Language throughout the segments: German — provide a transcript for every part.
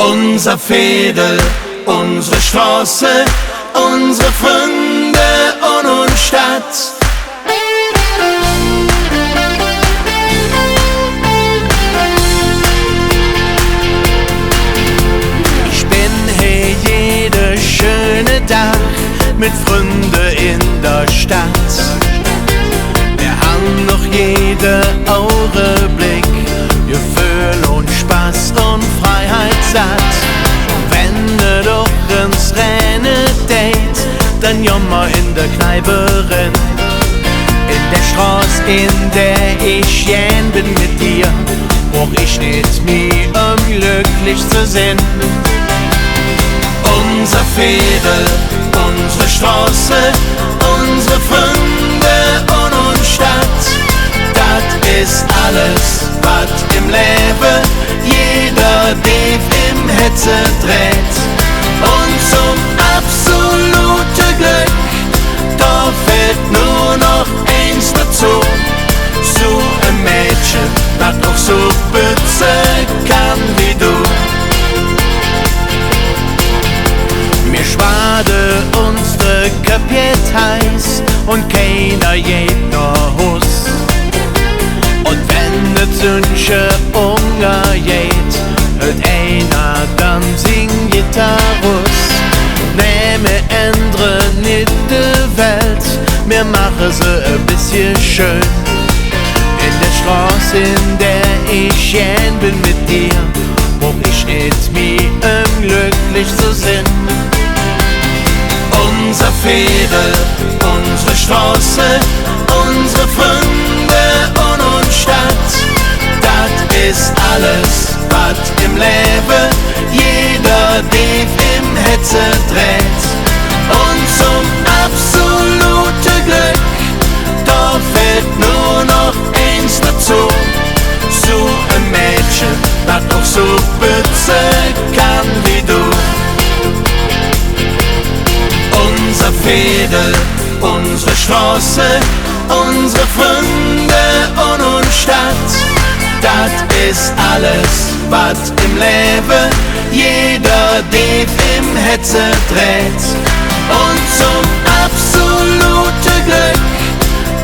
Unser Veedel, unsere Straße, unsere Freunde und unsere Stadt. Ich bin hier jede schöne Tag mit Freunden in der Stadt. Wir haben noch jede Augenblick Gefühl und Spaß und Freiheit satt. Wenn du doch ins Rennen date, dann jammer in der Kneipe renn. In der Straße, in der ich gern bin mit dir, brauch ich nicht mehr, glücklich zu sein. Unser Veedel, unsere Straße, unsere Freunde und unsere Stadt. Das ist alles, was im Leben jeder Dieb im Hetze dreht. Und zum absoluten Glück, da fehlt nur noch eins dazu. So ein Mädchen, das auch so bützen kann wie du. Wir schwade unsere Kapiert heiß und keiner geht noch Huss. Und wenn de Zünsche umgeht, hört einer dann sing Gitarrus. Nehme ändre nicht de Welt, mir mache sie ein bisschen schön. In der Straße, in der ich gern bin mit dir, brauch ich nicht mehr, glücklich zu sein. Unser Veedel, unsere Straße, unsere Freunde und unsere Stadt. Das ist alles, was im Leben jeder Dieb im Hetze dreht. Und zum absoluten Glück, da fehlt nur noch eins dazu. So ein Mädchen, das auch so bützen kann wie du. Unser Veedel, unsere Straße, unsere Freunde und unsere Stadt. Das ist alles, was im Leben jeder Dieb im Hetze dreht. Und zum absoluten Glück,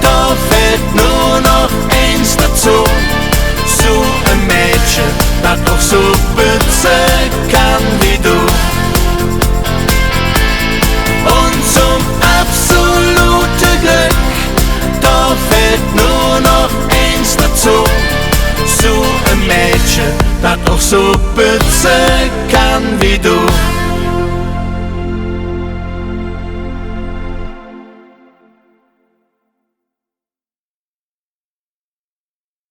da fehlt nur noch eins dazu. So ein Mädchen, das auch so bützen kann wie du. Und zum absoluten Glück, da fehlt nur noch eins dazu. So ein Mädchen, das auch so bützen